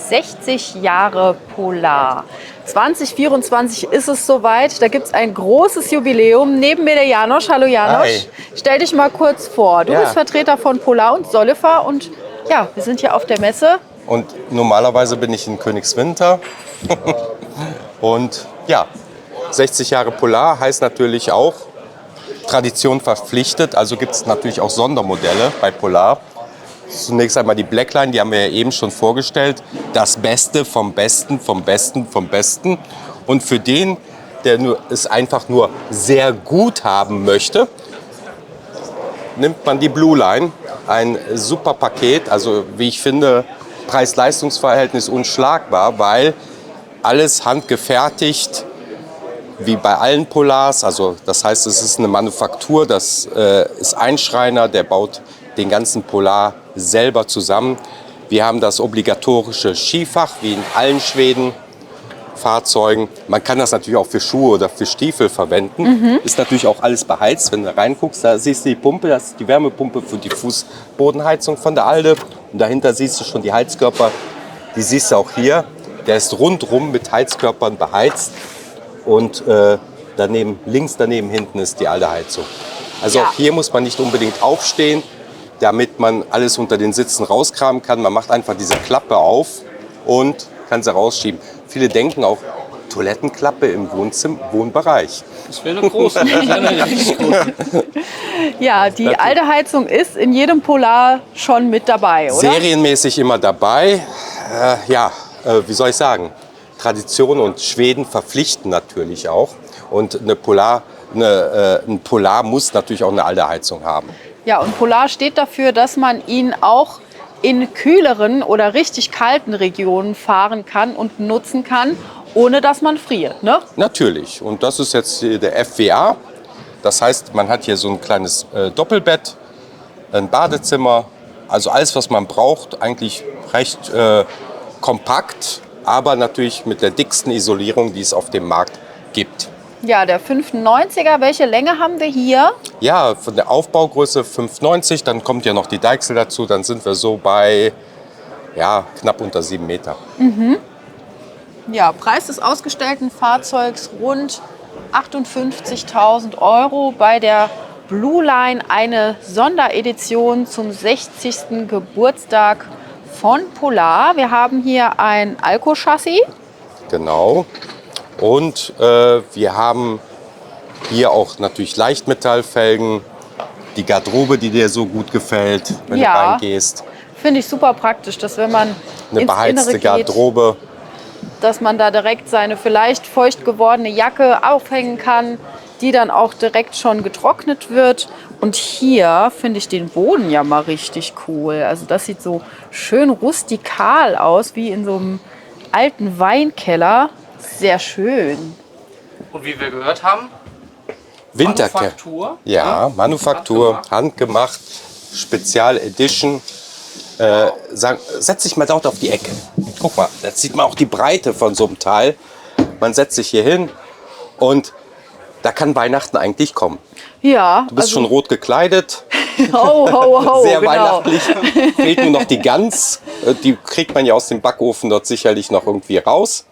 60 Jahre Polar. 2024 ist es soweit. Da gibt es ein großes Jubiläum. Neben mir der Janosch. Hallo Janosch. Hi. Stell dich mal kurz vor. Du bist Vertreter von Polar und Solifer und ja, wir sind hier auf der Messe. Und normalerweise bin ich in Königswinter. Und ja, 60 Jahre Polar heißt natürlich auch Tradition verpflichtet. Also gibt es natürlich auch Sondermodelle bei Polar. Zunächst einmal die Blackline, die haben wir ja eben schon vorgestellt. Das Beste vom Besten, vom Besten, vom Besten. Und für den, der es einfach nur sehr gut haben möchte, nimmt man die Blue Line. Ein super Paket, also wie ich finde, Preis-Leistungs-Verhältnis unschlagbar, weil alles handgefertigt, wie bei allen Polars. Also das heißt, es ist eine Manufaktur, das ist ein Schreiner, der baut den ganzen Polar selber zusammen. Wir haben das obligatorische Skifach, wie in allen Schweden-Fahrzeugen. Man kann das natürlich auch für Schuhe oder für Stiefel verwenden. Ist natürlich auch alles beheizt. Wenn du reinguckst, da siehst du die Pumpe, das ist die Wärmepumpe für die Fußbodenheizung von der Alde. Und dahinter siehst du schon die Heizkörper. Die siehst du auch hier. Der ist rundrum mit Heizkörpern beheizt. Und links daneben hinten ist die alte Heizung. Also auch hier muss man nicht unbedingt aufstehen, damit man alles unter den Sitzen rauskramen kann. Man macht einfach diese Klappe auf und kann sie rausschieben. Viele denken auch, Toilettenklappe im Wohnbereich. Das wäre eine große. Ja, die alte Heizung ist in jedem Polar schon mit dabei, oder? Serienmäßig immer dabei. Wie soll ich sagen? Tradition und Schweden verpflichten natürlich auch. Und ein Polar muss natürlich auch eine alte Heizung haben. Ja, und Polar steht dafür, dass man ihn auch in kühleren oder richtig kalten Regionen fahren kann und nutzen kann, ohne dass man friert, ne? Natürlich. Und das ist jetzt der FWA. Das heißt, man hat hier so ein kleines Doppelbett, ein Badezimmer. Also alles, was man braucht, eigentlich recht kompakt, aber natürlich mit der dicksten Isolierung, die es auf dem Markt gibt. Ja, der 590er, welche Länge haben wir hier? Ja, von der Aufbaugröße 5,90, dann kommt ja noch die Deichsel dazu, dann sind wir so bei knapp unter 7 Meter. Ja, Preis des ausgestellten Fahrzeugs rund 58.000 € bei der Blue Line, eine Sonderedition zum 60. Geburtstag von Polar. Wir haben hier ein Alco-Chassis. Genau. Und wir haben hier auch natürlich Leichtmetallfelgen, die Garderobe, die dir so gut gefällt, wenn du reingehst. Finde ich super praktisch, dass wenn man Eine ins beheizte Innere geht, Garderobe. dass man da direkt seine vielleicht feucht gewordene Jacke aufhängen kann, die dann auch direkt schon getrocknet wird. Und hier finde ich den Boden ja mal richtig cool. Also das sieht so schön rustikal aus, wie in so einem alten Weinkeller. Sehr schön. Und wie wir gehört haben, Manufaktur. Ja, Manufaktur, handgemacht, Spezial Edition. Setz dich mal dort auf die Ecke. Guck mal, da sieht man auch die Breite von so einem Teil. Man setzt sich hier hin und da kann Weihnachten eigentlich kommen. Ja. Du bist schon rot gekleidet. Ho, ho, ho, sehr genau. weihnachtlich. Fehlt nur noch die Gans. Die kriegt man ja aus dem Backofen dort sicherlich noch irgendwie raus.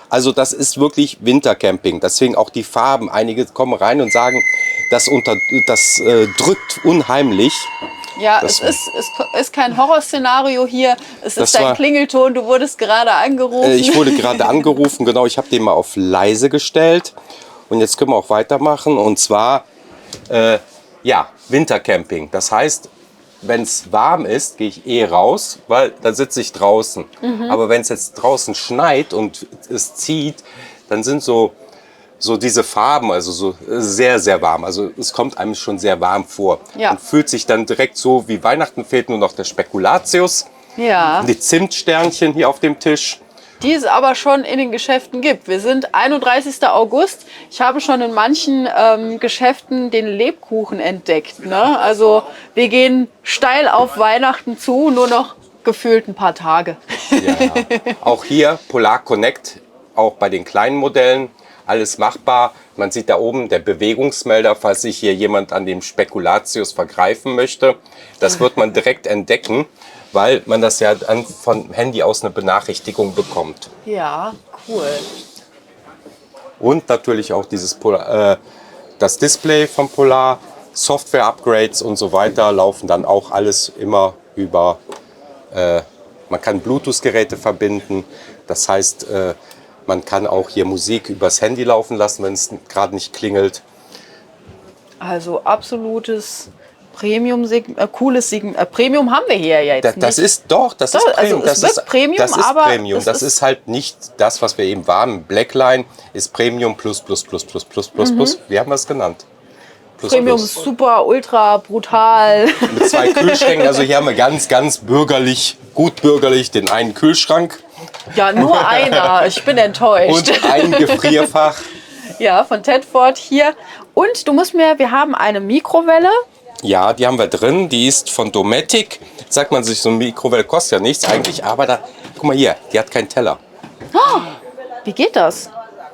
Also das ist wirklich Wintercamping. Deswegen auch die Farben. Einige kommen rein und sagen, das drückt unheimlich. Ja, es ist kein Horrorszenario hier. Es ist dein Klingelton. Du wurdest gerade angerufen. Ich wurde gerade angerufen, genau. Ich habe den mal auf leise gestellt. Und jetzt können wir auch weitermachen. Und zwar, Wintercamping. Das heißt, wenn es warm ist, gehe ich raus, weil dann sitze ich draußen. Aber wenn es jetzt draußen schneit und es zieht, dann sind so diese Farben, also so sehr, sehr warm. Also es kommt einem schon sehr warm vor. Ja. Man fühlt sich dann direkt so, wie Weihnachten fehlt nur noch der Spekulatius. Ja. Die Zimtsternchen hier auf dem Tisch. Die es aber schon in den Geschäften gibt. Wir sind 31. August. Ich habe schon in manchen Geschäften den Lebkuchen entdeckt. Ne? Also wir gehen steil auf Weihnachten zu, nur noch gefühlt ein paar Tage. Ja. Auch hier Polar Connect, auch bei den kleinen Modellen. Alles machbar. Man sieht da oben der Bewegungsmelder, falls sich hier jemand an dem Spekulatius vergreifen möchte. Das wird man direkt entdecken. weil man das ja dann von Handy aus eine Benachrichtigung bekommt. Ja, cool. Und natürlich auch das Display von Polar, Software-Upgrades und so weiter laufen dann auch alles immer über, man kann Bluetooth-Geräte verbinden, das heißt, man kann auch hier Musik übers Handy laufen lassen, wenn es gerade nicht klingelt. Also absolutes Premium, cooles Premium haben wir hier ja jetzt Das nicht. ist doch, das ist Also Premium. es wird Premium, das ist aber Premium. es Das ist halt nicht das, was wir eben waren. Blackline ist Premium plus. Wie haben wir es genannt? Plus, Premium plus. ist super, ultra, brutal. Mit 2 Kühlschränken. Also hier haben wir ganz bürgerlich, gut bürgerlich den einen Kühlschrank Ja, nur einer. Ich bin enttäuscht. und ein Gefrierfach. Ja, von Tedford hier. Und wir haben eine Mikrowelle. Ja, die haben wir drin. Die ist von Dometic. Jetzt sagt man sich, so eine Mikrowelle kostet ja nichts eigentlich. Aber da, guck mal hier, die hat keinen Teller. Wie geht das?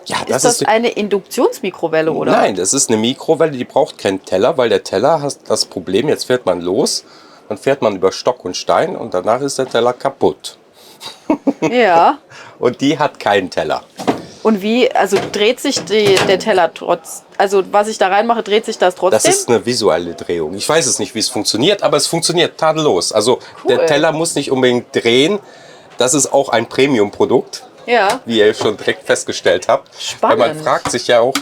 Ja, Ist das eine Induktionsmikrowelle, oder? Nein, das ist eine Mikrowelle, die braucht keinen Teller, weil der Teller hat das Problem, jetzt fährt man los, dann fährt man über Stock und Stein und danach ist der Teller kaputt. Ja. Und die hat keinen Teller. Und also dreht sich der Teller also was ich da reinmache, dreht sich das trotzdem? Das ist eine visuelle Drehung. Ich weiß es nicht, wie es funktioniert, aber es funktioniert tadellos. Also Cool. der Teller muss nicht unbedingt drehen. Das ist auch ein Premium-Produkt, Ja. wie ihr schon direkt festgestellt habt. Spannend. Weil man fragt sich ja auch,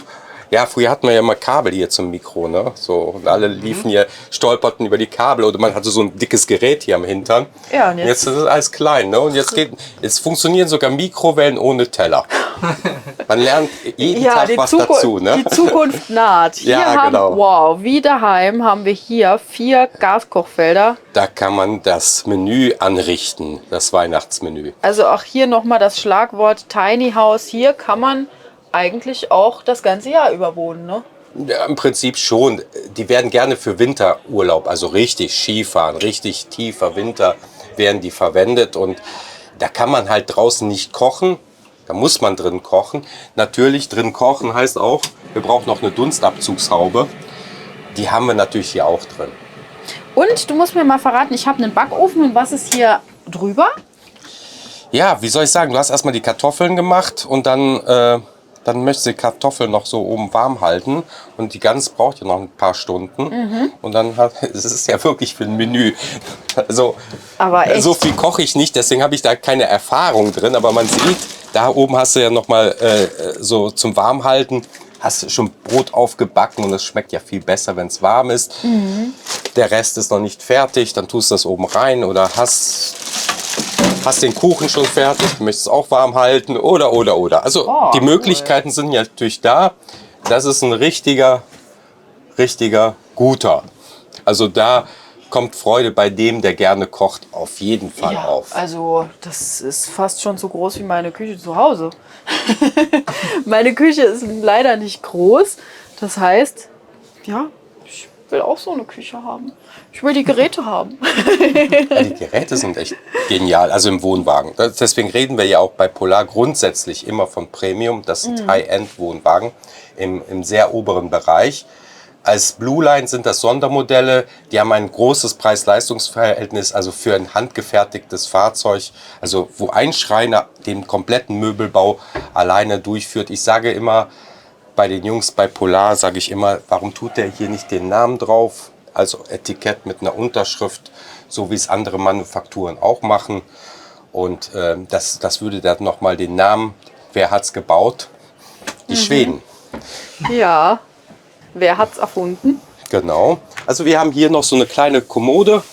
ja, früher hatten wir ja mal Kabel hier zum Mikro, ne? So, und alle liefen hier, stolperten über die Kabel oder man hatte so ein dickes Gerät hier am Hintern. Ja, und jetzt ist es alles klein, ne? Und jetzt funktionieren sogar Mikrowellen ohne Teller. Man lernt jeden Ja, Tag was dazu, ne? die Zukunft naht. Hier Ja, genau. Wow, wie daheim haben wir hier 4 Gaskochfelder. Da kann man das Menü anrichten, das Weihnachtsmenü. Also auch hier nochmal das Schlagwort Tiny House. Hier kann man eigentlich auch das ganze Jahr über wohnen, ne? Ja, im Prinzip schon. Die werden gerne für Winterurlaub, also richtig Skifahren, richtig tiefer Winter werden die verwendet. Und da kann man halt draußen nicht kochen. Da muss man drin kochen. Natürlich drin kochen heißt auch, wir brauchen noch eine Dunstabzugshaube. Die haben wir natürlich hier auch drin. Und du musst mir mal verraten, ich habe einen Backofen und was ist hier drüber? Ja, wie soll ich sagen, du hast erstmal die Kartoffeln gemacht und dann möchtest du die Kartoffeln noch so oben warm halten. Und die Gans braucht ja noch ein paar Stunden. Und dann es ist ja wirklich für ein Menü. Also Aber echt. so viel koche ich nicht, deswegen habe ich da keine Erfahrung drin. Aber man sieht, da oben hast du ja noch mal so zum Warmhalten, hast du schon Brot aufgebacken und es schmeckt ja viel besser, wenn es warm ist. Der Rest ist noch nicht fertig, dann tust du das oben rein oder hast den Kuchen schon fertig, du möchtest es auch warm halten oder. Also die Möglichkeiten sind ja natürlich da. Das ist ein richtiger guter. Also da kommt Freude bei dem, der gerne kocht, auf jeden Fall auf. Also das ist fast schon so groß wie meine Küche zu Hause. Meine Küche ist leider nicht groß. Das heißt, ja, ich will auch so eine Küche haben. Ich will die Geräte haben. Ja, die Geräte sind echt genial, also im Wohnwagen. Deswegen reden wir ja auch bei Polar grundsätzlich immer von Premium. Das sind High-End-Wohnwagen im sehr oberen Bereich. Als Blue Line sind das Sondermodelle, die haben ein großes Preis-Leistungs-Verhältnis, also für ein handgefertigtes Fahrzeug, also wo ein Schreiner den kompletten Möbelbau alleine durchführt. Ich sage immer, bei den Jungs bei Polar sage ich immer, warum tut der hier nicht den Namen drauf? Also Etikett mit einer Unterschrift, so wie es andere Manufakturen auch machen. Und das würde dann nochmal den Namen, wer hat's gebaut? Die Schweden. Ja, wer hat's erfunden? Genau. Also wir haben hier noch so eine kleine Kommode,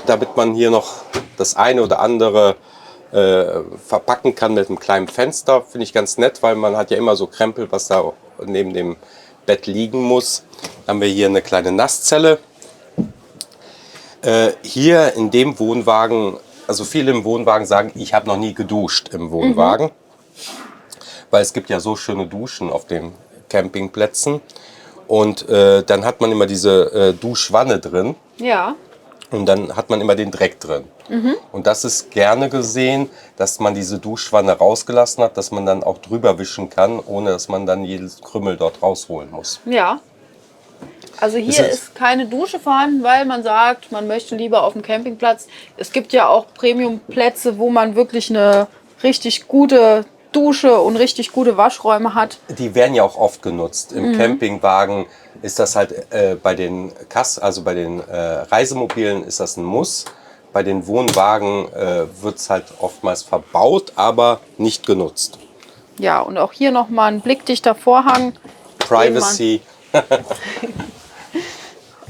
damit man hier noch das eine oder andere verpacken kann mit einem kleinen Fenster. Finde ich ganz nett, weil man hat ja immer so Krempel, was da neben dem Bett liegen muss. Dann haben wir hier eine kleine Nasszelle. Hier in dem Wohnwagen, also viele im Wohnwagen sagen, ich habe noch nie geduscht im Wohnwagen. Weil es gibt ja so schöne Duschen auf den Campingplätzen. Und dann hat man immer diese Duschwanne drin. Ja. Und dann hat man immer den Dreck drin. Und das ist gerne gesehen, dass man diese Duschwanne rausgelassen hat, dass man dann auch drüber wischen kann, ohne dass man dann jedes Krümmel dort rausholen muss. Ja. Also hier ist keine Dusche vorhanden, weil man sagt, man möchte lieber auf dem Campingplatz. Es gibt ja auch Premium-Plätze, wo man wirklich eine richtig gute Dusche und richtig gute Waschräume hat. Die werden ja auch oft genutzt. Im Campingwagen ist das halt bei den Reisemobilen ist das ein Muss. Bei den Wohnwagen wird es halt oftmals verbaut, aber nicht genutzt. Ja, und auch hier nochmal ein blickdichter Vorhang. Privacy.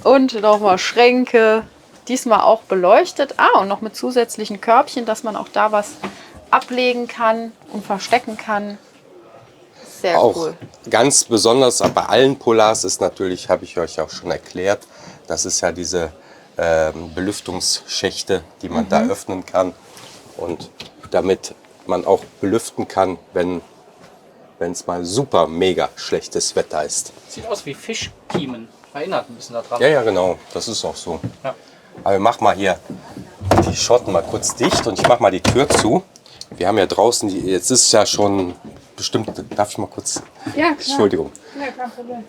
Und nochmal Schränke. Diesmal auch beleuchtet. Und noch mit zusätzlichen Körbchen, dass man auch da was ablegen kann und verstecken kann. Sehr Auch cool. ganz besonders bei allen Polars ist natürlich, habe ich euch auch schon erklärt, das ist ja diese Belüftungsschächte, die man da öffnen kann. Und damit man auch belüften kann, wenn es mal super mega schlechtes Wetter ist. Sieht aus wie Fischkiemen. Erinnert ein bisschen daran. Ja, genau, das ist auch so. Ja. Aber mach mal hier die Schotten mal kurz dicht und ich mach mal die Tür zu. Wir haben ja draußen, jetzt ist es ja schon bestimmt, darf ich mal kurz? Ja, klar. Entschuldigung. Ja, kein Problem.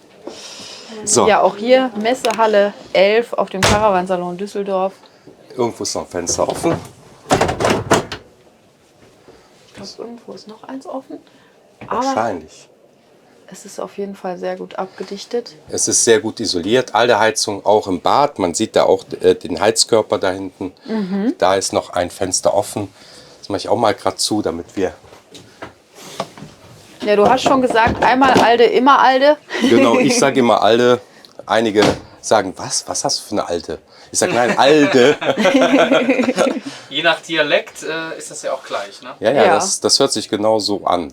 So, Ja, auch hier Messehalle 11 auf dem Caravansalon Düsseldorf. irgendwo ist noch ein Fenster offen. Ich glaube, irgendwo ist noch eins offen. Aber Wahrscheinlich. es ist auf jeden Fall sehr gut abgedichtet. Es ist sehr gut isoliert, alte Heizung auch im Bad. Man sieht da auch den Heizkörper da hinten. Da ist noch ein Fenster offen. Das mache ich auch mal gerade zu, damit wir... Ja, du hast schon gesagt, einmal Alde, immer Alde. Genau, ich sage immer Alde. Einige sagen, was hast du für eine Alte? Ich sage, nein, Alde. Je nach Dialekt ist das ja auch gleich, ne? Ja, Ja. das hört sich genau so an.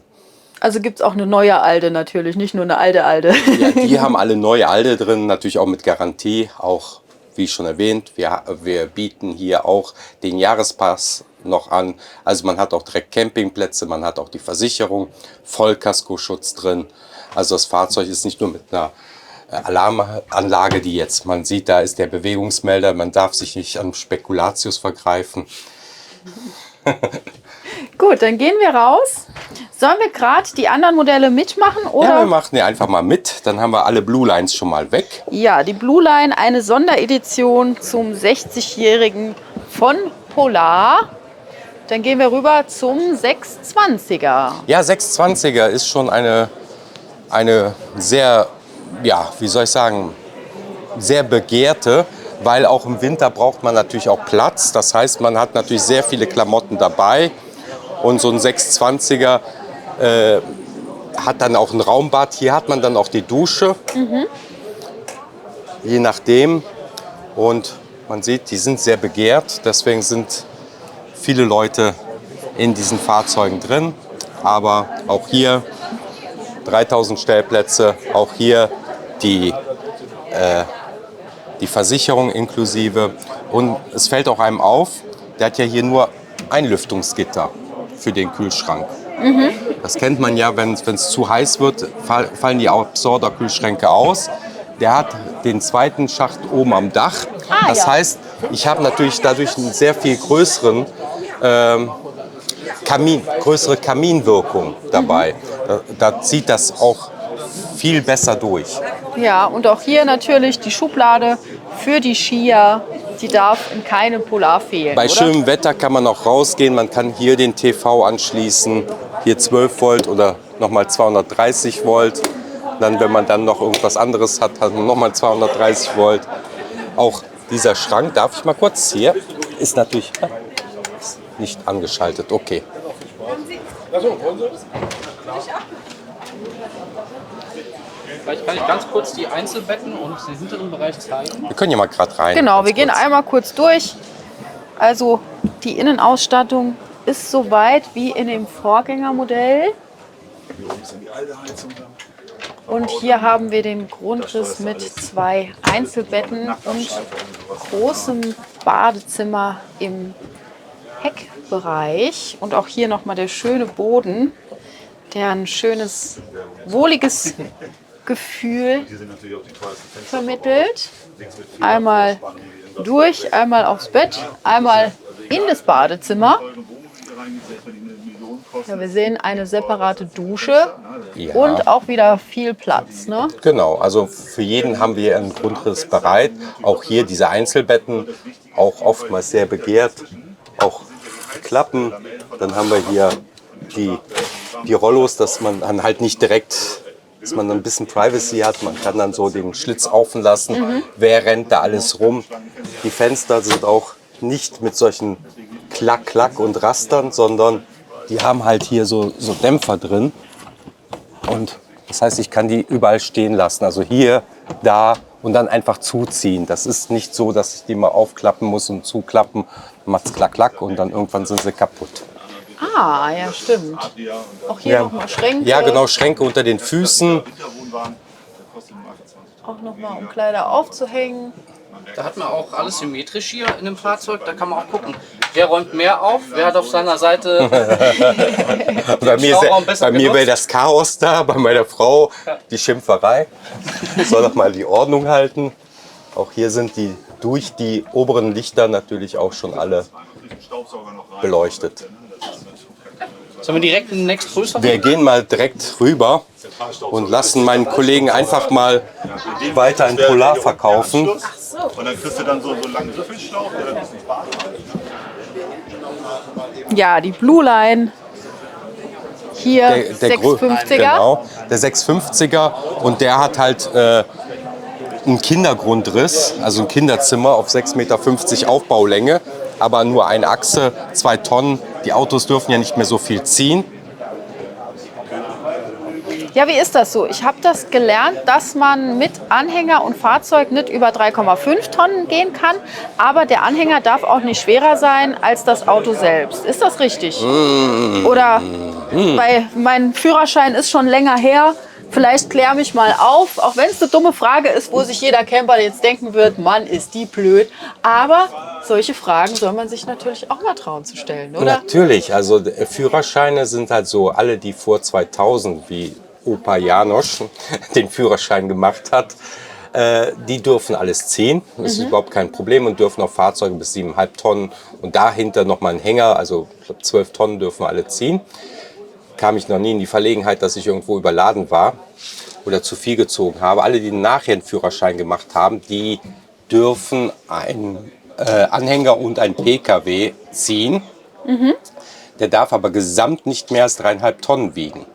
Also gibt es auch eine neue Alde natürlich, nicht nur eine alte Alde. Ja, die haben alle neue Alde drin, natürlich auch mit Garantie. Auch, wie schon erwähnt, wir bieten hier auch den Jahrespass noch an. Also man hat auch direkt Campingplätze, man hat auch die Versicherung, Vollkaskoschutz drin. Also das Fahrzeug ist nicht nur mit einer Alarmanlage, die jetzt man sieht, da ist der Bewegungsmelder, man darf sich nicht an Spekulatius vergreifen. Gut, dann gehen wir raus. Sollen wir gerade die anderen Modelle mitmachen? Ja, wir Oder? machen die einfach mal mit, dann haben wir alle Blue Lines schon mal weg. Ja, die Blue Line, eine Sonderedition zum 60-Jährigen von Polar. Dann gehen wir rüber zum 620er. Ja, 620er ist schon eine sehr, ja, wie soll ich sagen, sehr begehrte, weil auch im Winter braucht man natürlich auch Platz. Das heißt, man hat natürlich sehr viele Klamotten dabei und so ein 620er hat dann auch ein Raumbad. Hier hat man dann auch die Dusche, je nachdem. Und man sieht, die sind sehr begehrt, deswegen sind viele Leute in diesen Fahrzeugen drin. Aber auch hier 3000 Stellplätze, auch hier die Versicherung inklusive. Und es fällt auch einem auf, der hat ja hier nur ein Lüftungsgitter für den Kühlschrank. Das kennt man ja, wenn es zu heiß wird, fallen die Absorber-Kühlschränke aus. Der hat den zweiten Schacht oben am Dach. Das heißt, ich habe natürlich dadurch einen sehr viel größere Kaminwirkung dabei. Da zieht das auch viel besser durch. Ja, und auch hier natürlich die Schublade für die Skier. Die darf in keinem Polar fehlen. Bei oder? schönem Wetter kann man auch rausgehen. Man kann hier den TV anschließen. Hier 12 Volt oder nochmal 230 Volt. Dann, wenn man dann noch irgendwas anderes hat, hat man nochmal 230 Volt. Auch dieser Schrank, darf ich mal kurz hier, ist natürlich nicht angeschaltet. Okay. Vielleicht kann ich ganz kurz die Einzelbetten und den hinteren Bereich zeigen. Wir können ja mal gerade rein. Genau, ganz wir gehen kurz. einmal kurz durch. Also die Innenausstattung ist so weit wie in dem Vorgängermodell. Und hier haben wir den Grundriss mit 2 Einzelbetten und großem Badezimmer im Heckbereich. Und auch hier nochmal der schöne Boden, der ein schönes, wohliges Gefühl vermittelt. Einmal durch, einmal aufs Bett, einmal in das Badezimmer. Ja, wir sehen eine separate Dusche Ja. Und auch wieder viel Platz, ne? Genau, also für jeden haben wir einen Grundriss bereit. Auch hier diese Einzelbetten, auch oftmals sehr begehrt. Auch Klappen. Dann haben wir hier die Rollos, dass man dann halt nicht direkt, dass man ein bisschen Privacy hat. Man kann dann so den Schlitz offen lassen. Wer rennt da alles rum? Die Fenster sind auch nicht mit solchen Klack, Klack und Rastern, sondern die haben halt hier so Dämpfer drin. Und das heißt, ich kann die überall stehen lassen. Also hier, da und dann einfach zuziehen. Das ist nicht so, dass ich die mal aufklappen muss und zuklappen. Dann macht's klack, klack und dann irgendwann sind sie kaputt. Ah, ja, stimmt. Auch hier nochmal Schränke. Ja, genau, Schränke unter den Füßen. Auch nochmal, um Kleider aufzuhängen. Da hat man auch alles symmetrisch hier in dem Fahrzeug. Da kann man auch gucken, wer räumt mehr auf, wer hat auf seiner Seite Bei mir, Stauraum besser bei mir genutzt. wäre das Chaos da, bei meiner Frau die Schimpferei. Soll doch mal die Ordnung halten. Auch hier sind die durch die oberen Lichter natürlich auch schon alle beleuchtet. Sollen wir direkt in den nächstgrößeren? Wir gehen mal direkt rüber und lassen meinen Kollegen einfach mal weiter in Polar verkaufen. Und dann kriegst du dann so lange Griffelschlauch, der dann ein bisschen Bart hat. Ja, die Blue Line. Hier 650er. Genau, der 650er und der hat halt einen Kindergrundriss, also ein Kinderzimmer auf 6,50 Meter Aufbaulänge, aber nur eine Achse, 2 Tonnen. Die Autos dürfen ja nicht mehr so viel ziehen. Ja, wie ist das so? Ich habe das gelernt, dass man mit Anhänger und Fahrzeug nicht über 3,5 Tonnen gehen kann, aber der Anhänger darf auch nicht schwerer sein als das Auto selbst. Ist das richtig? Oder weil mein Führerschein ist schon länger her. Vielleicht klär mich mal auf, auch wenn es eine dumme Frage ist, wo sich jeder Camper jetzt denken wird, Mann, ist die blöd. Aber solche Fragen soll man sich natürlich auch mal trauen zu stellen, oder? Natürlich, also Führerscheine sind halt so alle, die vor 2000, wie Opa Janosch den Führerschein gemacht hat, die dürfen alles ziehen. Das ist überhaupt kein Problem und dürfen auch Fahrzeuge bis 7,5 Tonnen und dahinter nochmal ein Hänger, also ich glaube 12 Tonnen dürfen alle ziehen. Kam ich noch nie in die Verlegenheit, dass ich irgendwo überladen war oder zu viel gezogen habe. Alle, die nachher einen Führerschein gemacht haben, die dürfen einen Anhänger und ein PKW ziehen. Der darf aber gesamt nicht mehr als 3,5 Tonnen wiegen.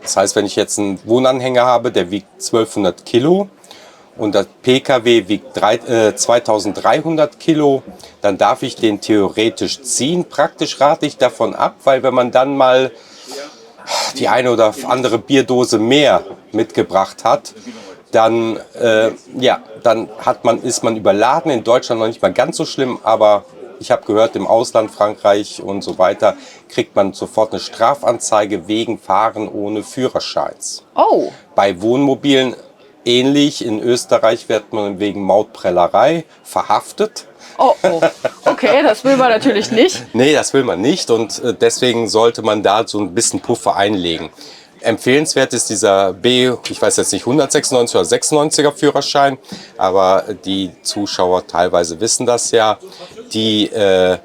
Das heißt, wenn ich jetzt einen Wohnanhänger habe, der wiegt 1200 Kilo und der PKW wiegt 2300 Kilo, dann darf ich den theoretisch ziehen. Praktisch rate ich davon ab, weil wenn man dann mal die eine oder andere Bierdose mehr mitgebracht hat, dann, ist man überladen. In Deutschland noch nicht mal ganz so schlimm, aber ich habe gehört, im Ausland, Frankreich und so weiter, kriegt man sofort eine Strafanzeige wegen Fahren ohne Führerscheins. Oh, Bei Wohnmobilen ähnlich. In Österreich wird man wegen Mautprellerei verhaftet. oh, okay, das will man natürlich nicht. Nee, das will man nicht und deswegen sollte man da so ein bisschen Puffer einlegen. Empfehlenswert ist dieser ich weiß jetzt nicht, 196 oder 96er Führerschein, aber die Zuschauer teilweise wissen das ja. Diese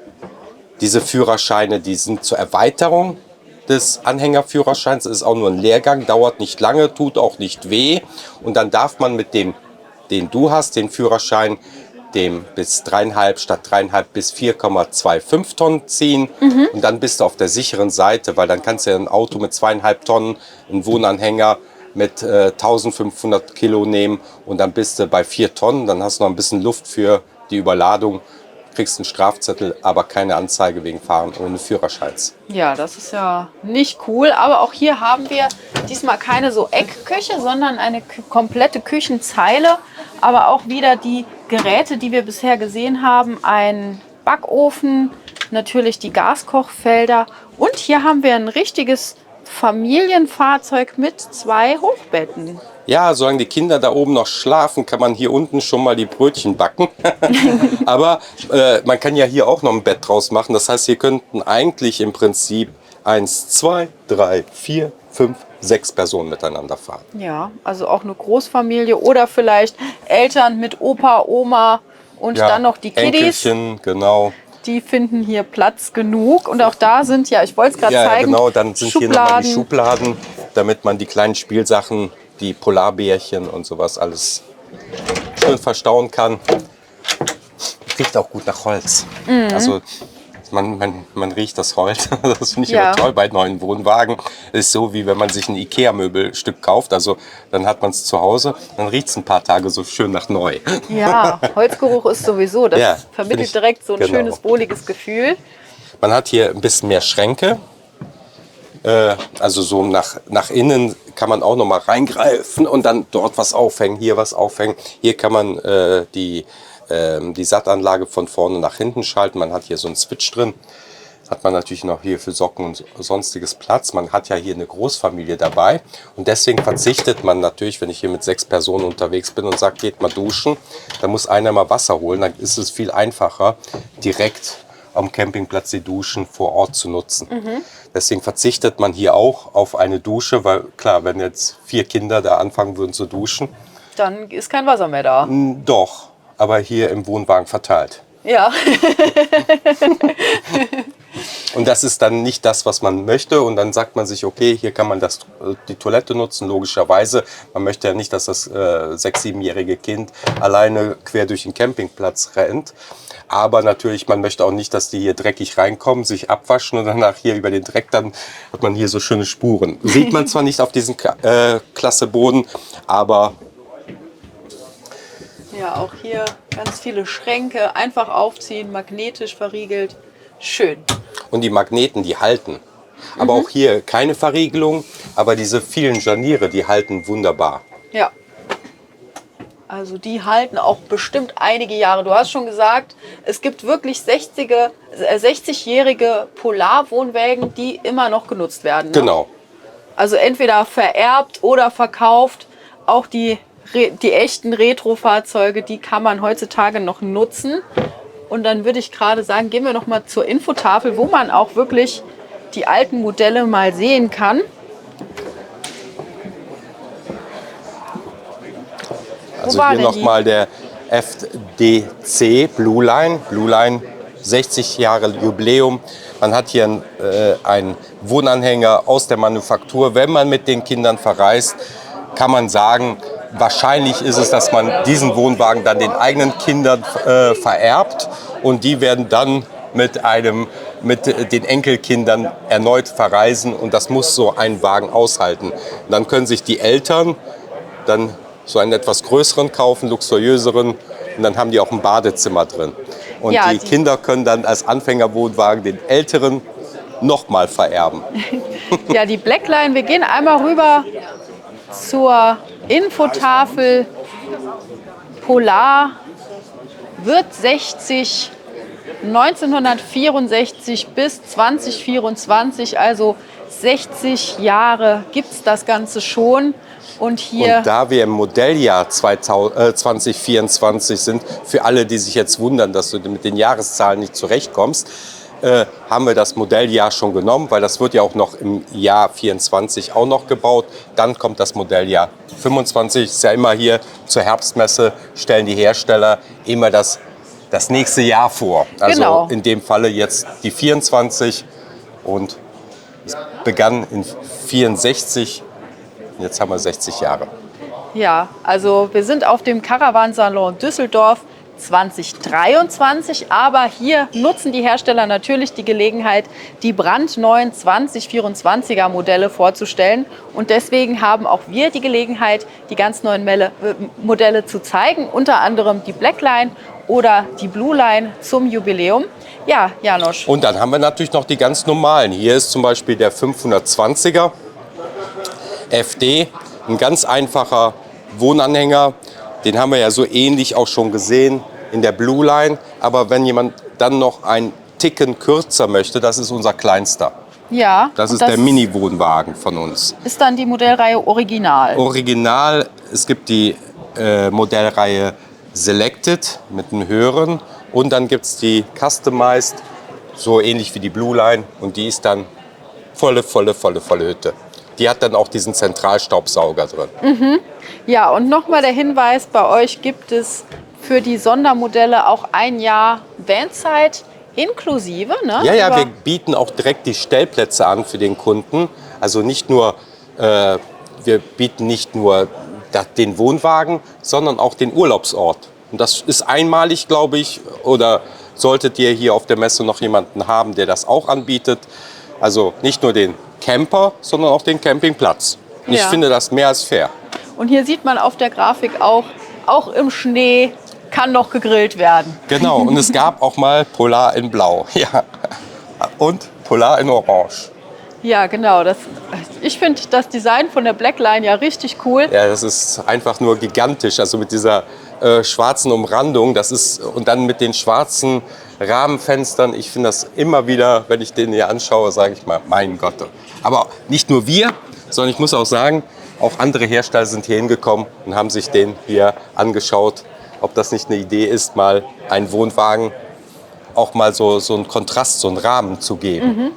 Führerscheine, die sind zur Erweiterung des Anhängerführerscheins. Es ist auch nur ein Lehrgang, dauert nicht lange, tut auch nicht weh. Und dann darf man mit dem, den du hast, den Führerschein, dem bis 3,5 statt 3,5 bis 4,25 Tonnen ziehen. Und dann bist du auf der sicheren Seite, weil dann kannst du ja ein Auto mit 2,5 Tonnen, einen Wohnanhänger mit 1500 Kilo nehmen und dann bist du bei 4 Tonnen. Dann hast du noch ein bisschen Luft für die Überladung, kriegst einen Strafzettel, aber keine Anzeige wegen Fahren ohne Führerscheins. Ja, das ist ja nicht cool. Aber auch hier haben wir diesmal keine so Eckküche, sondern eine komplette Küchenzeile. Aber auch wieder die Geräte, die wir bisher gesehen haben. Ein Backofen, natürlich die Gaskochfelder. Und hier haben wir ein richtiges Familienfahrzeug mit 2 Hochbetten. Ja, solange die Kinder da oben noch schlafen, kann man hier unten schon mal die Brötchen backen. Aber man kann ja hier auch noch ein Bett draus machen. Das heißt, hier könnten eigentlich im Prinzip 1, 2, 3, 4, 5, 6 Personen miteinander fahren. Ja, also auch eine Großfamilie oder vielleicht Eltern mit Opa, Oma und dann noch die Kiddies. Enkelchen, genau. Die finden hier Platz genug. Und auch da sind, ja, ich wollte es gerade Ja, zeigen, genau, dann sind hier nochmal die Schubladen. damit man die kleinen Spielsachen, die Polarbärchen und sowas alles schön verstauen kann. Riecht auch gut nach Holz. Also man riecht das Holz. Das finde ich immer toll bei neuen Wohnwagen. Das ist so, wie wenn man sich ein Ikea-Möbelstück kauft. Also dann hat man es zu Hause, dann riecht es ein paar Tage so schön nach neu. Ja, Holzgeruch ist sowieso, das Ja, vermittelt direkt so ein genau. schönes, wohliges Gefühl. Man hat hier ein bisschen mehr Schränke. Also so nach innen kann man auch noch mal reingreifen und dann dort was aufhängen, hier was aufhängen. Hier kann man die Sattanlage von vorne nach hinten schalten. Man hat hier so einen Switch drin. Hat man natürlich noch hier für Socken und sonstiges Platz. Man hat ja hier eine Großfamilie dabei. Und deswegen verzichtet man natürlich, wenn ich hier mit 6 Personen unterwegs bin und sage, geht mal duschen, dann muss einer mal Wasser holen. Dann ist es viel einfacher, direkt am Campingplatz die Duschen vor Ort zu nutzen. Deswegen verzichtet man hier auch auf eine Dusche, weil klar, wenn jetzt 4 Kinder da anfangen würden zu duschen, Dann ist kein Wasser mehr da. doch, aber hier im Wohnwagen verteilt. Ja. Und das ist dann nicht das, was man möchte. Und dann sagt man sich, okay, hier kann man die Toilette nutzen, logischerweise. Man möchte ja nicht, dass das 6-, 7-jährige Kind alleine quer durch den Campingplatz rennt. Aber natürlich, man möchte auch nicht, dass die hier dreckig reinkommen, sich abwaschen und danach hier über den Dreck, dann hat man hier so schöne Spuren. Sieht man zwar nicht auf diesem klasse Boden, aber Ja, auch hier ganz viele Schränke, einfach aufziehen, magnetisch verriegelt. Schön. und die Magneten, die halten. Aber auch hier keine Verriegelung, aber diese vielen Scharniere, die halten wunderbar. Ja. Also die halten auch bestimmt einige Jahre. Du hast schon gesagt, es gibt wirklich 60-jährige Polarwohnwägen, die immer noch genutzt werden. Ne? Genau. Also entweder vererbt oder verkauft. Auch die echten Retro-Fahrzeuge, die kann man heutzutage noch nutzen. Und dann würde ich gerade sagen, gehen wir noch mal zur Infotafel, wo man auch wirklich die alten Modelle mal sehen kann. Also war hier denn die? nochmal der FDC Blue Line. Blue Line, 60 Jahre Jubiläum. Man hat hier einen Wohnanhänger aus der Manufaktur. Wenn man mit den Kindern verreist, kann man sagen, wahrscheinlich ist es, dass man diesen Wohnwagen dann den eigenen Kindern vererbt und die werden dann mit den Enkelkindern erneut verreisen und das muss so ein Wagen aushalten. Und dann können sich die Eltern dann so einen etwas größeren kaufen, luxuriöseren und dann haben die auch ein Badezimmer drin. Und Ja, die Kinder können dann als Anfängerwohnwagen den älteren nochmal vererben. Ja, die Blackline, wir gehen einmal rüber zur Infotafel. Polar wird 60, 1964 bis 2024, also 60 Jahre gibt es das Ganze schon. Und hier Und da wir im Modelljahr 2024 sind, für alle, die sich jetzt wundern, dass du mit den Jahreszahlen nicht zurechtkommst, haben wir das Modelljahr schon genommen, weil das wird ja auch noch im Jahr 24 auch noch gebaut. Dann kommt das Modelljahr 25, ist ja immer hier zur Herbstmesse, stellen die Hersteller immer das nächste Jahr vor. Also Genau. in dem Falle jetzt die 24 und es begann in 64. Jetzt haben wir 60 Jahre. Ja, also wir sind auf dem Caravansalon Düsseldorf 2023, aber hier nutzen die Hersteller natürlich die Gelegenheit, die brandneuen 2024er Modelle vorzustellen. Und deswegen haben auch wir die Gelegenheit, die ganz neuen Modelle zu zeigen, unter anderem die Blackline oder die Blue Line zum Jubiläum. Ja, Janosch. Und dann haben wir natürlich noch die ganz normalen. Hier ist zum Beispiel der 520er FD, ein ganz einfacher Wohnanhänger. Den haben wir ja so ähnlich auch schon gesehen in der Blue Line. Aber wenn jemand dann noch einen Ticken kürzer möchte, das ist unser kleinster. Ja, Das und ist der Mini-Wohnwagen von uns. Ist dann die Modellreihe Original. Original, es gibt die Modellreihe Selected mit einem höheren. Und dann gibt es die Customized, so ähnlich wie die Blue Line. Und die ist dann volle Hütte. Die hat dann auch diesen Zentralstaubsauger drin. Ja, und nochmal der Hinweis, bei euch gibt es für die Sondermodelle auch ein Jahr Vanzeit inklusive. Ne? Ja, wir bieten auch direkt die Stellplätze an für den Kunden. Also nicht nur wir bieten nicht nur den Wohnwagen, sondern auch den Urlaubsort. Und das ist einmalig, glaube ich, oder solltet ihr hier auf der Messe noch jemanden haben, der das auch anbietet. Also nicht nur den Camper, sondern auch den Campingplatz. Und ich finde das mehr als fair. Und hier sieht man auf der Grafik auch im Schnee kann noch gegrillt werden. Genau, und es gab auch mal Polar in Blau. Ja. Und Polar in Orange. Ja, genau. Ich finde das Design von der Blackline ja richtig cool. Ja, das ist einfach nur gigantisch. Also mit dieser schwarzen Umrandung, und dann mit den schwarzen Rahmenfenstern. Ich finde das immer wieder, wenn ich den hier anschaue, sage ich mal, mein Gott. Aber nicht nur wir, sondern ich muss auch sagen, auch andere Hersteller sind hier hingekommen und haben sich den hier angeschaut, ob das nicht eine Idee ist, mal einen Wohnwagen auch mal so einen Kontrast, so einen Rahmen zu geben.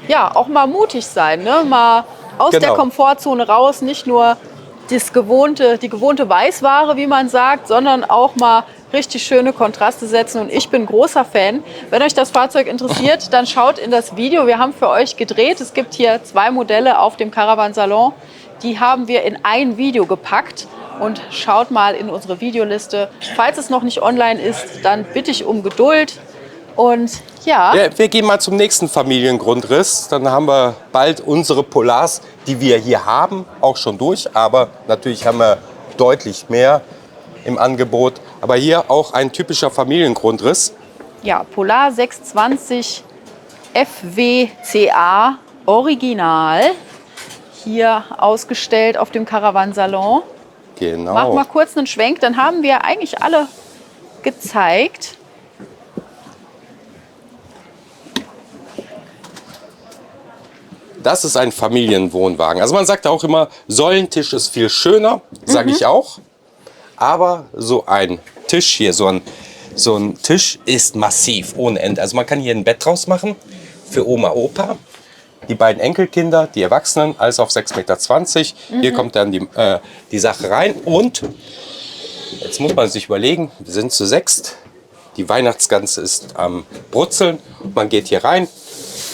Ja, auch mal mutig sein, ne? Mal aus Genau. der Komfortzone raus, nicht nur die gewohnte Weißware, wie man sagt, sondern auch mal richtig schöne Kontraste setzen. Und ich bin großer Fan. Wenn euch das Fahrzeug interessiert, dann schaut in das Video. Wir haben für euch gedreht. Es gibt hier 2 Modelle auf dem Caravansalon. Die haben wir in ein Video gepackt. Und schaut mal in unsere Videoliste. Falls es noch nicht online ist, dann bitte ich um Geduld. Und ja, Wir gehen mal zum nächsten Familiengrundriss. Dann haben wir bald unsere Polars, die wir hier haben, auch schon durch. Aber natürlich haben wir deutlich mehr im Angebot. Aber hier auch ein typischer Familiengrundriss. ja, Polar 620 FWCA Original. Hier ausgestellt auf dem Caravansalon. Genau. Mach mal kurz einen Schwenk, dann haben wir eigentlich alle gezeigt. Das ist ein Familienwohnwagen. Also man sagt auch immer, Säulentisch ist viel schöner, sage ich auch. Aber so ein Tisch hier, so ein Tisch ist massiv, ohne Ende. Also man kann hier ein Bett draus machen für Oma, Opa, die beiden Enkelkinder, die Erwachsenen, alles auf 6,20 Meter. Hier kommt dann die Sache rein. Und jetzt muss man sich überlegen, wir sind zu 6. Die Weihnachtsgans ist am Brutzeln. Man geht hier rein.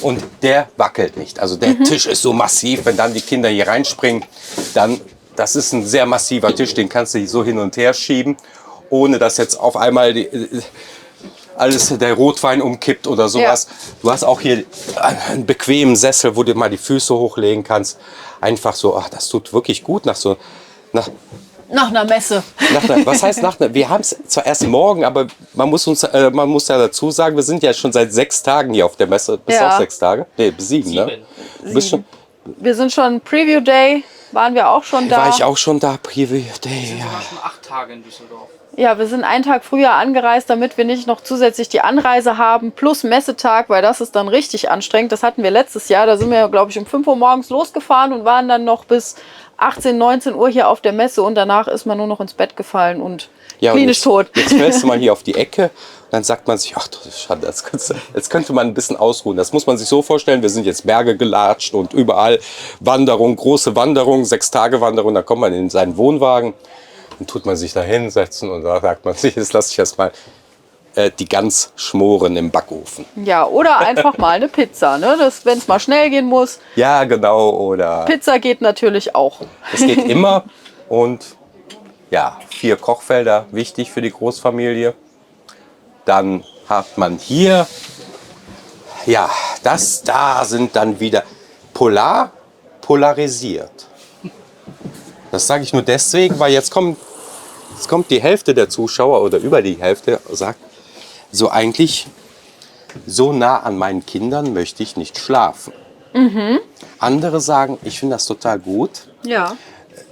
Und der wackelt nicht. Also der Tisch ist so massiv, wenn dann die Kinder hier reinspringen, das ist ein sehr massiver Tisch, den kannst du so hin und her schieben, ohne dass jetzt auf einmal der Rotwein umkippt oder sowas. Ja. Du hast auch hier einen bequemen Sessel, wo du mal die Füße hochlegen kannst. Einfach so, ach, das tut wirklich gut Nach einer Messe. Was heißt nach einer? Wir haben es zwar erst morgen, aber man muss ja dazu sagen, wir sind ja schon seit 6 Tagen hier auf der Messe. Bis auch 6 Tage? Nee, 7, ne? 7. Wir sind schon Preview Day, waren wir auch schon da. War ich auch schon da, Preview Day, Wir waren schon 8 Tage in Düsseldorf. Ja, wir sind einen Tag früher angereist, damit wir nicht noch zusätzlich die Anreise haben, plus Messetag, weil das ist dann richtig anstrengend. Das hatten wir letztes Jahr, da sind wir, glaube ich, um 5 Uhr morgens losgefahren und waren dann noch bis 18, 19 Uhr hier auf der Messe und danach ist man nur noch ins Bett gefallen und klinisch tot. Jetzt fährst du mal hier auf die Ecke und dann sagt man sich, ach, das ist schade, jetzt könnte man ein bisschen ausruhen. Das muss man sich so vorstellen, wir sind jetzt Berge gelatscht und überall Wanderung, große Wanderung, 6-Tage-Wanderung, da kommt man in seinen Wohnwagen. Dann tut man sich da hinsetzen und da sagt man sich, jetzt lasse ich erstmal die Gans schmoren im Backofen. Ja, oder einfach mal eine Pizza, ne? Wenn es mal schnell gehen muss. Ja, genau, oder... Pizza geht natürlich auch. Es geht immer und ja, 4 Kochfelder, wichtig für die Großfamilie. Dann hat man hier, ja, da sind dann wieder polarisiert. Das sage ich nur deswegen, weil jetzt kommt die Hälfte der Zuschauer oder über die Hälfte sagt, so eigentlich so nah an meinen Kindern möchte ich nicht schlafen. Andere sagen, ich finde das total gut. Ja.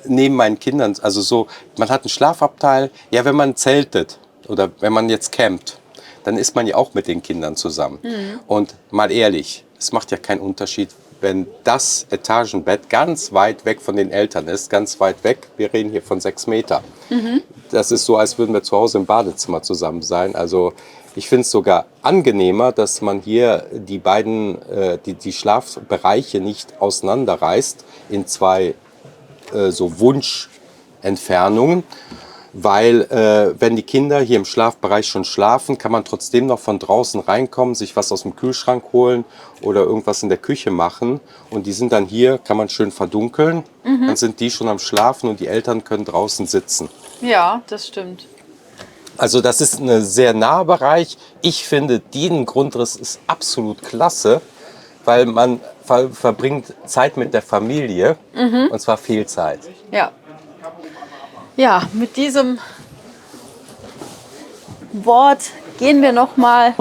Neben meinen Kindern, also so, man hat einen Schlafabteil. Ja, wenn man zeltet oder wenn man jetzt campt, dann ist man ja auch mit den Kindern zusammen. Und mal ehrlich, es macht ja keinen Unterschied, wenn das Etagenbett ganz weit weg von den Eltern ist, ganz weit weg, wir reden hier von 6 Meter. Das ist so, als würden wir zu Hause im Badezimmer zusammen sein. Also ich finde es sogar angenehmer, dass man hier die beiden, die Schlafbereiche nicht auseinanderreißt in 2 so Wunschentfernungen. weil wenn die Kinder hier im Schlafbereich schon schlafen, kann man trotzdem noch von draußen reinkommen, sich was aus dem Kühlschrank holen oder irgendwas in der Küche machen. Und die sind dann hier, kann man schön verdunkeln. Dann sind die schon am Schlafen und die Eltern können draußen sitzen. Ja, das stimmt. Also das ist ein sehr naher Bereich. Ich finde, den Grundriss ist absolut klasse, weil man verbringt Zeit mit der Familie und zwar viel Zeit. Ja. Ja, mit diesem Wort gehen wir noch mal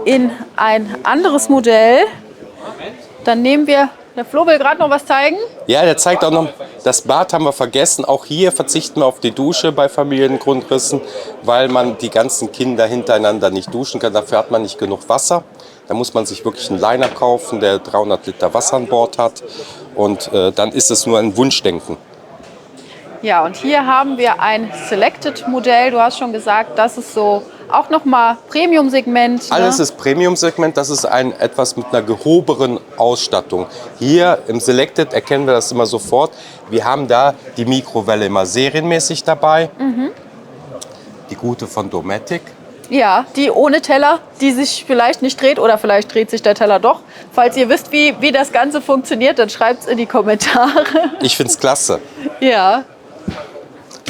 in ein anderes Modell. Dann nehmen wir, der Flo will gerade noch was zeigen. Ja, der zeigt auch noch, das Bad haben wir vergessen. Auch hier verzichten wir auf die Dusche bei Familiengrundrissen, weil man die ganzen Kinder hintereinander nicht duschen kann. Dafür hat man nicht genug Wasser. Da muss man sich wirklich einen Liner kaufen, der 300 Liter Wasser an Bord hat. Und dann ist es nur ein Wunschdenken. Ja, und hier haben wir ein Selected-Modell. Du hast schon gesagt, das ist so auch nochmal Premium-Segment. Ne? Alles ist Premium-Segment, das ist etwas mit einer gehobenen Ausstattung. Hier im Selected erkennen wir das immer sofort. Wir haben da die Mikrowelle immer serienmäßig dabei. Die gute von Dometic. Ja, die ohne Teller, die sich vielleicht nicht dreht oder vielleicht dreht sich der Teller doch. Falls ihr wisst, wie das Ganze funktioniert, dann schreibt es in die Kommentare. Ich finde es klasse. Ja.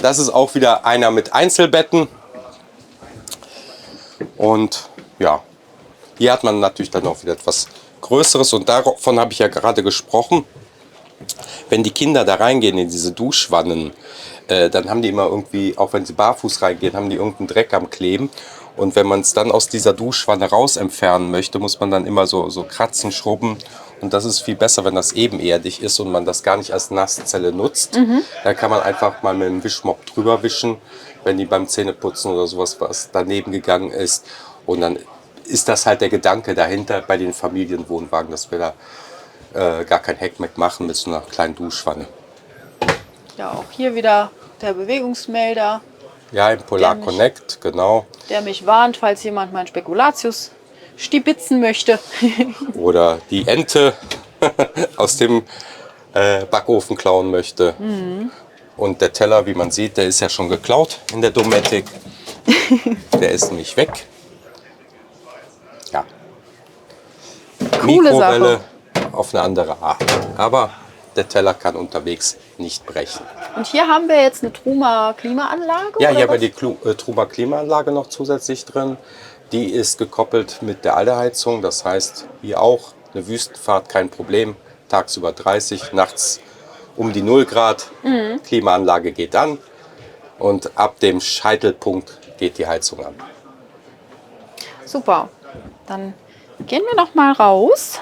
Das ist auch wieder einer mit Einzelbetten. Und ja, hier hat man natürlich dann auch wieder etwas Größeres. Und davon habe ich ja gerade gesprochen. Wenn die Kinder da reingehen in diese Duschwannen, dann haben die immer irgendwie, auch wenn sie barfuß reingehen, haben die irgendeinen Dreck am Kleben. Und wenn man es dann aus dieser Duschwanne raus entfernen möchte, muss man dann immer so kratzen, schrubben. Und das ist viel besser, wenn das ebenerdig ist und man das gar nicht als Nasszelle nutzt. Da kann man einfach mal mit dem Wischmopp drüber wischen, wenn die beim Zähneputzen oder sowas was daneben gegangen ist. Und dann ist das halt der Gedanke dahinter bei den Familienwohnwagen, dass wir da gar kein Heckmeck machen mit so einer kleinen Duschwanne. Ja, auch hier wieder der Bewegungsmelder, Ja, im Polar Connect, genau. der mich warnt, falls jemand meinen Spekulatius stibitzen möchte. Oder die Ente aus dem Backofen klauen möchte. Und der Teller, wie man sieht, der ist ja schon geklaut in der Dometic. Der ist nicht weg. Ja. Coole Mikrowelle auf eine andere Art. Aber der Teller kann unterwegs nicht brechen. Und hier haben wir jetzt eine Truma Klimaanlage? Ja, oder hier haben wir was? die Truma Klimaanlage noch zusätzlich drin. Die ist gekoppelt mit der Aldeheizung. Das heißt, hier auch eine Wüstenfahrt, kein Problem. Tagsüber 30, nachts um die 0 Grad. Klimaanlage geht an. Und ab dem Scheitelpunkt geht die Heizung an. Super. Dann gehen wir noch mal raus.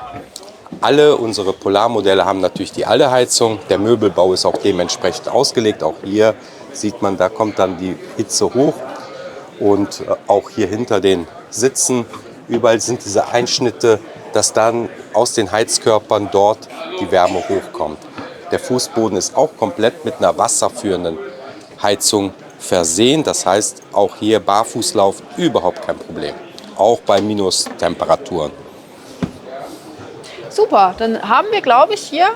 Alle unsere Polarmodelle haben natürlich die Aldeheizung. Der Möbelbau ist auch dementsprechend ausgelegt. Auch hier sieht man, da kommt dann die Hitze hoch. Und auch hier hinter den Sitzen, überall sind diese Einschnitte, dass dann aus den Heizkörpern dort die Wärme hochkommt. Der Fußboden ist auch komplett mit einer wasserführenden Heizung versehen. Das heißt, auch hier Barfußlauf überhaupt kein Problem. Auch bei Minustemperaturen. Super, dann haben wir, glaube ich, hier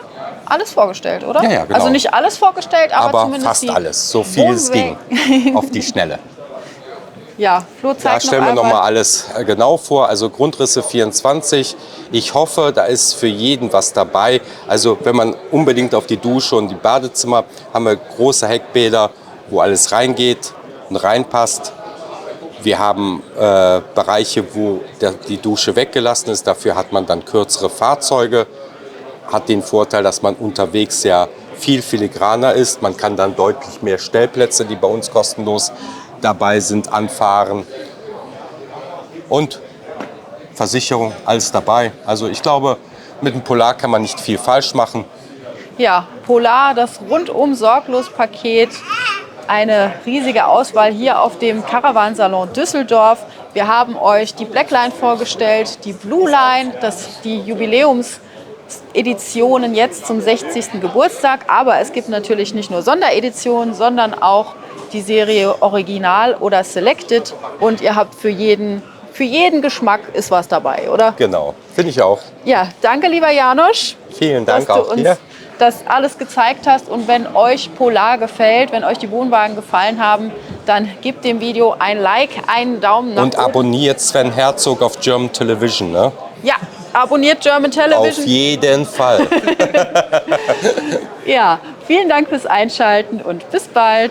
alles vorgestellt, oder? Ja, genau. Also nicht alles vorgestellt, aber zumindest fast die alles, so viel es ging, auf die Schnelle. Ja, Flo Da zeigt stellen wir noch noch mal einmal. alles genau vor. Also Grundrisse 24. Ich hoffe, da ist für jeden was dabei. Also wenn man unbedingt auf die Dusche und die Badezimmer, haben wir große Heckbäder, wo alles reingeht und reinpasst. Wir haben Bereiche, wo die Dusche weggelassen ist. Dafür hat man dann kürzere Fahrzeuge. Hat den Vorteil, dass man unterwegs ja viel filigraner ist. Man kann dann deutlich mehr Stellplätze, die bei uns kostenlos dabei sind, anfahren. Und Versicherung, alles dabei. Also ich glaube, mit dem Polar kann man nicht viel falsch machen. Ja, Polar, das rundum sorglos Paket. Eine riesige Auswahl hier auf dem Caravansalon Düsseldorf. Wir haben euch die Blackline vorgestellt, die Blue Line, die Jubiläumseditionen jetzt zum 60. Geburtstag. Aber es gibt natürlich nicht nur Sondereditionen, sondern auch die Serie Original oder Selected. Und ihr habt für jeden Geschmack ist was dabei, oder? Genau, finde ich auch. Ja, danke lieber Janosch, Vielen dass Dank du auch uns dir. das alles gezeigt hast. Und wenn euch Polar gefällt, wenn euch die Wohnwagen gefallen haben, dann gebt dem Video ein Like, einen Daumen nach Und oben. abonniert Sven Herzog auf German Television, ne? Ja, abonniert German Television. Auf jeden Fall. Ja, vielen Dank fürs Einschalten und bis bald.